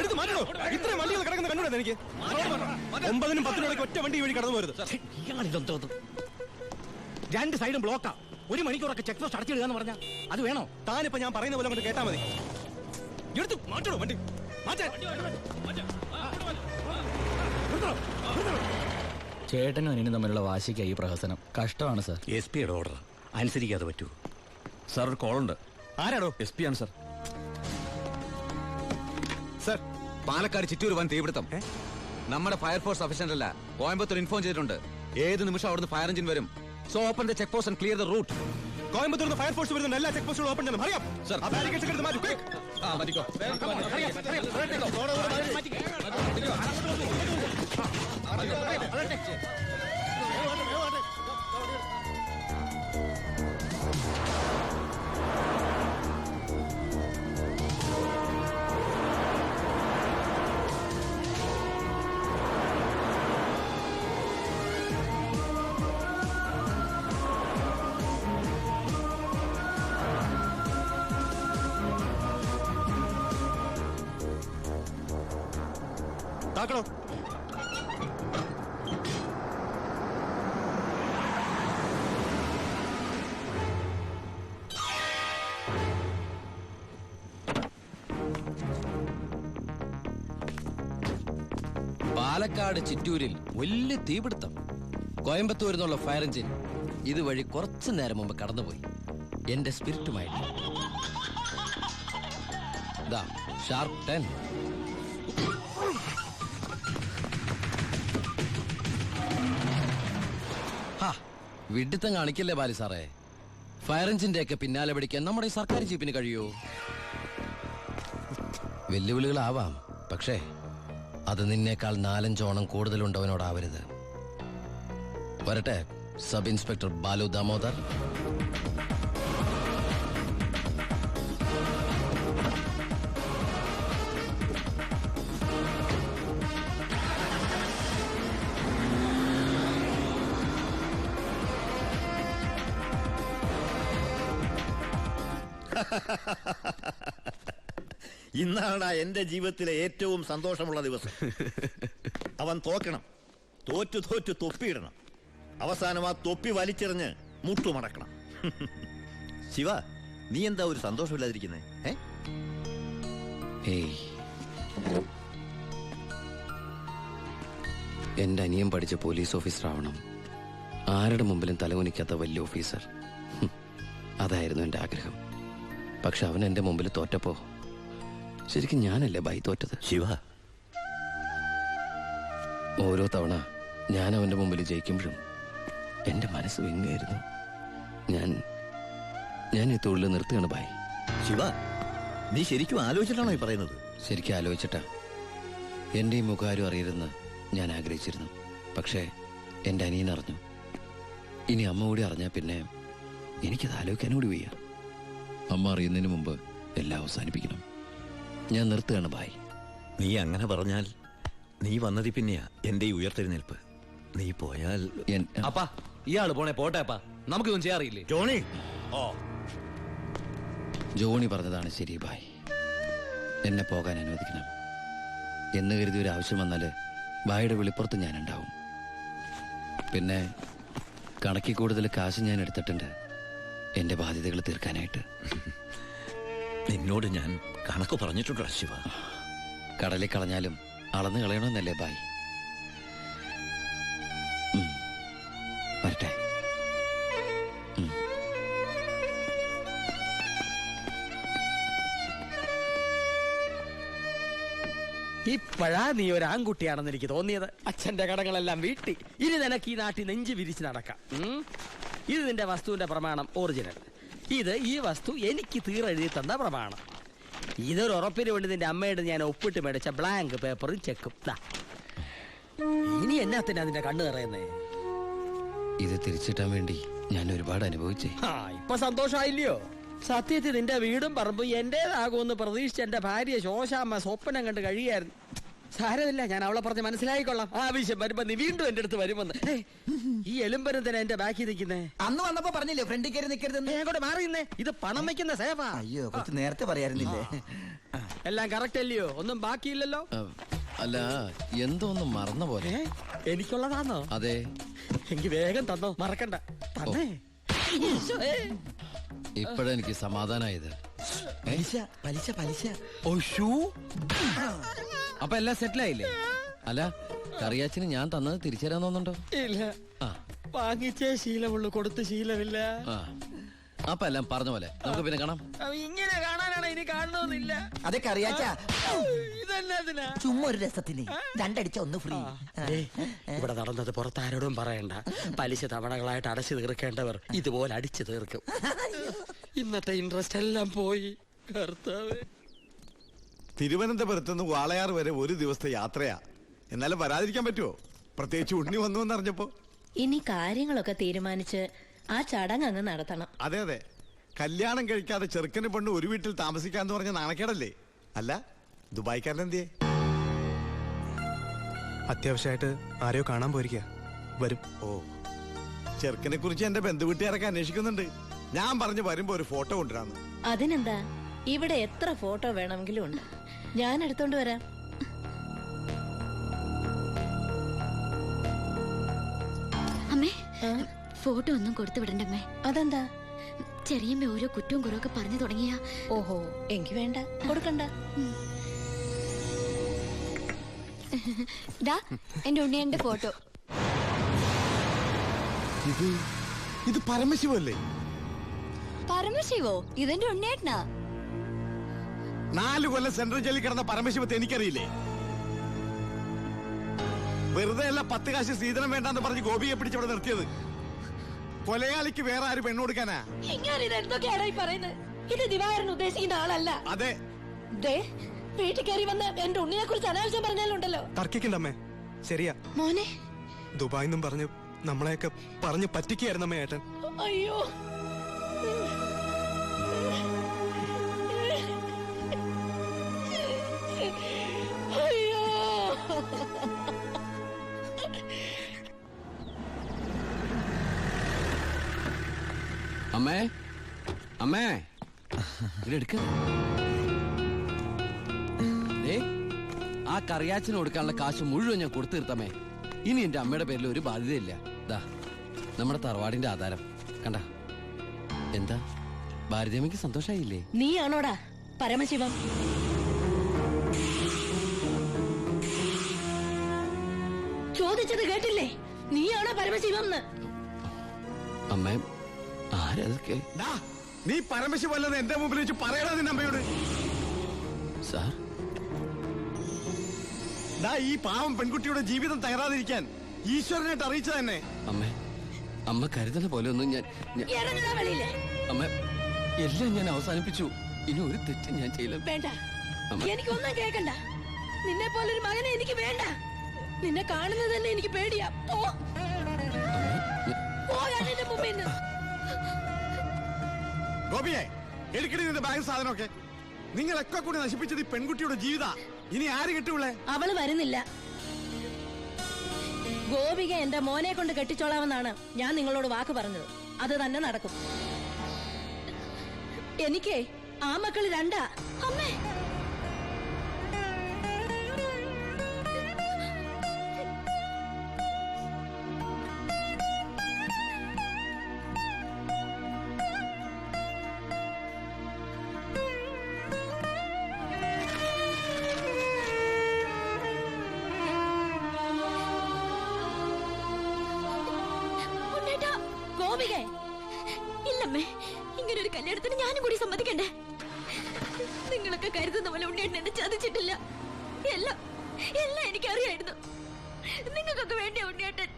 എടുത്ത് മാറ്റണോ? ഇത്രയും വണ്ടികൾ കിടക്കുന്ന കണ്ടുകൂടെ എനിക്ക്? 9-നും 10-നും ഒറ്റ വണ്ടി വഴി കടന്നു പോരുത്. രണ്ട് സൈഡും ബ്ലോക്കാ. 1 മണിക്കൂറൊക്കെ ചെക്ക് പോസ്റ്റ് അടച്ചിടുക പറഞ്ഞാ അത് വേണോ? താനിപ്പോ ഞാൻ പറയുന്ന പോലെ കൊണ്ട് കേട്ടാ മതി. എടുത്ത് മാറ്റണോ വണ്ടി? ചേട്ടനും അനിയനും തമ്മിലുള്ള വാശിക്ക് ഈ പ്രഹസനം കഷ്ടമാണ് സാർ. SP യുടെ ഓർഡർ അനുസരിക്കാതെ പറ്റൂ. സാർ ഒരു കോളുണ്ട്. ആരാടോ? SP ആണ് സാർ. സർ, പാലക്കാട് ചിറ്റൂർ വൻ തീപിടുത്തം. നമ്മുടെ ഫയർഫോഴ്സ് സഫീഷ്യന്റ് അല്ല. കോയമ്പത്തൂർ ഇൻഫോം ചെയ്തിട്ടുണ്ട്. ഏത് നിമിഷം അവിടുന്ന് ഫയർ എഞ്ചിൻ വരും. So open the check post and clear the route. Coimbatore fire force വരുന്ന എല്ലാ ചെക്ക് പോസ്റ്റുകളും ഓപ്പൺ ചെയ്യണം. അറിയാം സർ. ആ ബാരിക്കേഡ്സ് എടുത്ത് മാറ്റൂ. മാറ്റിക്കോ. താക്കണോ? പാലക്കാട് ചിറ്റൂരിൽ വലിയ തീപിടുത്തം. കോയമ്പത്തൂരിൽ നിന്നുള്ള ഫയർ എഞ്ചിൻ ഇതുവഴി കുറച്ചു നേരം മുമ്പ് കടന്നുപോയി. എന്റെ സ്പിരിറ്റുമായിട്ട് ഷാർപ്പ് 10. വിഡിത്തം കാണിക്കല്ലേ ബാലി സാറേ. ഫയർ എഞ്ചിന്റെ ഒക്കെ പിന്നാലെ പിടിക്കാൻ നമ്മുടെ ഈ സർക്കാർ ജീപ്പിന് കഴിയോ? വെല്ലുവിളികളാവാം, പക്ഷേ അത് നിന്നേക്കാൾ 4-5 ഓണം കൂടുതലുണ്ടവനോടാവരുത്. വരട്ടെ സബ് ഇൻസ്പെക്ടർ ബാലു ദാമോദർ. ഇന്നാണ് എന്റെ ജീവിതത്തിലെ ഏറ്റവും സന്തോഷമുള്ള ദിവസം. അവൻ തോക്കണം. തോറ്റു തൊപ്പിയിടണം. അവസാനം ആ തൊപ്പി വലിച്ചെറിഞ്ഞ് മുട്ടുമടക്കണം. ശിവ, നീ എന്താ ഒരു സന്തോഷമില്ലാതിരിക്കുന്നേ? എന്റെ അനിയൻ പഠിച്ച പോലീസ് ഓഫീസർ ആവണം. ആരുടെ മുമ്പിലും തലകുനിക്കാത്ത വലിയ ഓഫീസർ. അതായിരുന്നു എന്റെ ആഗ്രഹം. പക്ഷെ അവൻ എന്റെ മുമ്പിൽ തോറ്റപ്പോ ശരിക്കും ഞാനല്ലേ ബൈ തോറ്റത്? ശിവ, ഓരോ തവണ ഞാൻ അവന്റെ മുമ്പിൽ ജയിക്കുമ്പോഴും എന്റെ മനസ്സ് വിങ്ങായിരുന്നു. ഞാൻ ഈ തൊഴിൽ നിർത്തുകയാണ് ബൈ. ശിവ, നീ ശരിക്കും ആലോചിച്ചിട്ടാണോ ഈ പറയുന്നത്? ശരിക്കും ആലോചിച്ചിട്ടാ. എന്റെ ഈ മുഖാരും അറിയരുതെന്ന് ഞാൻ ആഗ്രഹിച്ചിരുന്നു. പക്ഷേ എന്റെ അനിയൻ അറിഞ്ഞു. ഇനി അമ്മ കൂടി അറിഞ്ഞാൽ പിന്നെ എനിക്കത് ആലോചിക്കാൻ കൂടി വയ്യ. അമ്മ അറിയുന്നതിന് മുമ്പ് എല്ലാം അവസാനിപ്പിക്കണം. ഞാൻ നിർത്തുകയാണ് ബായ്. നീ അങ്ങനെ പറഞ്ഞാൽ നീ വന്നതി പിന്നെയാ എന്റെ ഈ ഉയർത്തെഴുന്നേൽപ്പ്. നീ പോയാൽ അപ്പാ, ഇയാള് പോണേ പോട്ടെ അപ്പാ, നമുക്കിതൊന്നും ചെയ്യാറിയില്ലേ? ജോണി, ജോണി പറഞ്ഞതാണ് ശരി ബായ്. എന്നെ പോകാൻ അനുവദിക്കണം എന്ന് കരുതി ഒരു ആവശ്യം വന്നാല് ബായുടെ വെളിപ്പുറത്ത് ഞാനുണ്ടാവും. പിന്നെ കണക്കിൽ കൂടുതൽ കാശ് ഞാൻ എടുത്തിട്ടുണ്ട് എന്റെ ബാധ്യതകൾ തീർക്കാനായിട്ട്. നിന്നോട് ഞാൻ കണക്ക് പറഞ്ഞിട്ടുണ്ടോ ശിവ? കടലിൽ കളഞ്ഞാലും അളന്ന് കളയണമെന്നല്ലേ ബായ്? വരട്ടെ. ഇപ്പോഴാ നീ ഒരു ആൺകുട്ടിയാണെന്ന് എനിക്ക് തോന്നിയത്. അച്ഛന്റെ കടങ്ങളെല്ലാം വീട്ടി. ഇനി നിനക്ക് ഈ നാട്ടിൽ നെഞ്ച് വിരിച്ച് നടക്കാം. ഇത് നിന്റെ വസ്തുവിന്റെ പ്രമാണം ഒറിജിനൽ. ഇത് ഈ വസ്തു എനിക്ക് തീരെഴുതി തന്ന പ്രമാണം. ഇതൊരു ഉറപ്പിന് വേണ്ടി നിന്റെ അമ്മയുടെ ഞാൻ ഒപ്പിട്ട് മേടിച്ച ബ്ലാങ്ക് പേപ്പറും ചെക്കും. ഇനി എന്നാത്തിന് അതിന്റെ കണ്ണു നിറയുന്നേ? ഇത് തിരിച്ചിട്ടാൻ വേണ്ടി ഞാൻ ഒരുപാട് അനുഭവിച്ചേ. ഇപ്പൊ സന്തോഷമായില്ലയോ? സത്യത്തിൽ നിന്റെ വീടും പറമ്പും എന്റേതാകുമെന്ന് പ്രതീക്ഷിച്ച് എന്റെ ഭാര്യ ശോശാമ്മ സ്വപ്നം കണ്ട് കഴിയായിരുന്നു. സാരമില്ല, ഞാൻ അവളെ പറഞ്ഞ് മനസ്സിലായിക്കൊള്ളാം. ആവശ്യം വരുമ്പോ നീ വീണ്ടും എന്റെ അടുത്ത് വരുമെന്ന്. ഈ എലുമ്പനത്തിനാ എന്റെ ബാക്കി നിൽക്കുന്നേ. അന്ന് വന്നപ്പോ പറഞ്ഞില്ലേ ഫ്രണ്ടിൽ കയറി നിൽക്കരുതെന്ന്. അങ്ങോട്ട് മാറിയുന്നേ, ഇത് പണം വെക്കുന്ന സേവാ. അയ്യോ, കുറച്ച് നേരത്തെ പറയാറുന്നില്ലേ? എല്ലാം കറക്റ്റ് അല്ലയോ? ഒന്നും ബാക്കിയില്ലല്ലോ. അല്ല, എന്തോ ഒന്നും മറന്ന പോലെ. എനിക്കുള്ളതാന്നോ? അതെ. എനിക്ക് വേഗം തന്നോ, മറക്കണ്ട. തന്നെ ഇപ്പോഴെനിക്ക് സമാധാനായത്. പലിശ പലിശ പലിശ. അപ്പൊ എല്ലാം സെറ്റിൽ ആയില്ലേ? അല്ല, കറിയാച്ചിന് ഞാൻ തന്നത് തിരിച്ചു തരാൻ തോന്നുന്നുണ്ടോ? ഇല്ല, വാങ്ങിച്ചേ ശീലമുള്ളൂ, കൊടുത്ത് ശീലമില്ല. അപ്പൊ എല്ലാം പറഞ്ഞ പോലെ നമുക്ക് പിന്നെ കാണാം. ഇങ്ങനെ കാണാനാണ്, ഇനി കാണണമെന്നില്ല. അതൊക്കെ അറിയാച്ചാ. ഇതെന്നാ ചുമ്മാ ഒരു രസത്തിന് രണ്ടടിച്ച ഒന്ന് ഫ്രീ. ഇവിടെ നടന്നത് പുറത്താരോടും പറയണ്ട. പലിശ തവണകളായിട്ട് അടച്ചു തീർക്കേണ്ടവർ ഇതുപോലെ അടിച്ചു തീർക്കും. ഇന്നത്തെ ഇൻട്രസ്റ്റ് എല്ലാം പോയി. കർത്താവേ. തിരുവനന്തപുരത്ത് നിന്ന് വാളയാർ വരെ ഒരു ദിവസത്തെ യാത്രയാ. എന്നാലും വരാതിരിക്കാൻ പറ്റുമോ? പ്രത്യേകിച്ച് ഉണ്ണി വന്നു എന്നറിഞ്ഞപ്പോ. ഇനി കാര്യങ്ങളൊക്കെ തീരുമാനിച്ച് ആ ചടങ്ങ് അങ്ങ് നടത്തണം. അതെ അതെ, കല്യാണം കഴിക്കാതെ ചെറുക്കന് പെണ്ണ് ഒരു വീട്ടിൽ താമസിക്കാന്ന് പറഞ്ഞ നാണക്കേടല്ലേ? അല്ല, ദുബായ്ക്കാരൻ എന്തിയെ? അത്യാവശ്യമായിട്ട് ആരെയോ കാണാൻ പോയിരിക്കുക, വരും. ഓ, ചെറുക്കനെ കുറിച്ച് എന്റെ ബന്ധുവീട്ടുകാരൊക്കെ അന്വേഷിക്കുന്നുണ്ട്. ഞാൻ പറഞ്ഞു വരുമ്പോ ഒരു ഫോട്ടോ കൊണ്ടുവരാന്ന്. അതിനെന്താ, ഇവിടെ എത്ര ഫോട്ടോ വേണമെങ്കിലും ഉണ്ട്, ഞാൻ എടുത്തോണ്ട് വരാം. അമ്മേ, ഫോട്ടോ ഒന്നും കൊടുത്തു വിടണ്ടമ്മേ. അതെന്താ? ചെറിയമ്മ ഓരോ കുറ്റവും കുറവൊക്കെ പറഞ്ഞു തുടങ്ങിയ. ഓഹോ, എങ്കി വേണ്ട, കൊടുക്കണ്ട. ദാ എന്റെ ഉണ്ണിയന്റെ ഫോട്ടോ. ഇത് പരമശിവല്ലേ? പരമശിവോ? ഇതെന്റെ ഉണ്ണിയേട്ടനാ. 4 കൊല്ലം സെൻട്രൽ ജയിലിൽ കിടന്ന പരമശിവത്തെ എനിക്കറിയില്ലേ? വെറുതെ അല്ല 10 കാശ് സീതനം വേണ്ടെന്ന് പറഞ്ഞ് ഗോപിയെ പിടിച്ചവിടെ നിർത്തിയത്. കൊലയാളിക്ക് വേറെ ആര് പെണ്ണു കൊടുക്കാനാ? ഇത് ദിവാകരൻ ഉദ്ദേശിക്കുന്ന ആളല്ല. അതെ, വീട്ടിൽ കയറി വന്ന് എന്റെ ഉണ്ണിയെ കുറിച്ച് അനാവശ്യം പറഞ്ഞാലുണ്ടല്ലോ. തർക്കിക്കണ്ടമ്മേ, ശരിയാ. മോനെ, ദുബായിന്നും പറഞ്ഞ് നമ്മളെയൊക്കെ പറഞ്ഞ് പറ്റിക്കായിരുന്നമ്മേ ഏട്ടൻ. അയ്യോ, അയ്യോ. അമ്മേ, അമ്മേ, ഇതെടുക്ക. ആ കറിയാച്ചിന് കൊടുക്കാനുള്ള കാശ് മുഴുവൻ ഞാൻ കൊടുത്തു തീർത്തമ്മേ. ഇനി എന്റെ അമ്മയുടെ പേരിൽ ഒരു ബാധ്യതയില്ല. ദാ നമ്മുടെ തറവാടിന്റെ ആധാരം കണ്ട. എന്താ ഭാരതിയമ്മയ്ക്ക് സന്തോഷായില്ലേ? നീയാണോടാ പരമശിവം? ചോദിച്ചത് കേട്ടില്ലേ? നീയാണോ പരമശിവം? അമ്മേ, ആരതൊക്കെ? നീ പരമശിവല്ലെന്ന് എന്റെ മുമ്പിൽ വെച്ച് പറയണ നിന്റെ അമ്മയോട്. സാർ, ഈ പാവം പെൺകുട്ടിയുടെ ജീവിതം തകരാതിരിക്കാൻ ഈശ്വരനായിട്ട് അറിയിച്ച തന്നെ. അമ്മേ, അമ്മ കരുതുന്ന പോലെ ഒന്നും ഞാൻ അമ്മ എല്ലാം ഞാൻ അവസാനിപ്പിച്ചു. ഇനി ഒരു തെറ്റും ഞാൻ ചെയ്യില്ല. വേണ്ട, എനിക്കൊന്നും കേൾക്കണ്ട. നിന്നെ പോലൊരു മകനെ എനിക്ക് വേണ്ട. നിന്നെ കാണുന്നത് തന്നെ എനിക്ക് പേടിയാ. ഗോപിയെ, എടുക്കടി നിന്റെ ബാഗ് സാധനമൊക്കെ. നിങ്ങളൊക്കെ കൂടി നശിപ്പിച്ചത് ഈ പെൺകുട്ടിയുടെ ജീവിത. ഇനി ആര് കിട്ടൂളേ? അവള് വരുന്നില്ല. ഗോപിക എന്റെ മോനെ കൊണ്ട് കെട്ടിച്ചോളാമെന്നാണ് ഞാൻ നിങ്ങളോട് വാക്ക് പറഞ്ഞത്. അത് തന്നെ നടക്കും. എനിക്ക് ആ മക്കള് 2. അമ്മേ, ഇല്ലമ്മേ, ഇങ്ങനൊരു കല്യാണത്തിന് ഞാനും കൂടി സമ്മതിക്കണ്ടേ? നിങ്ങളൊക്കെ കരുതുന്ന പോലെ ഉണ്ണിയേട്ടൻ എന്നെ ചതിച്ചിട്ടില്ല. എല്ലാം എനിക്കറിയായിരുന്നു. നിങ്ങൾക്കൊക്കെ വേണ്ടിയ ഉണ്ണിയേട്ടൻ.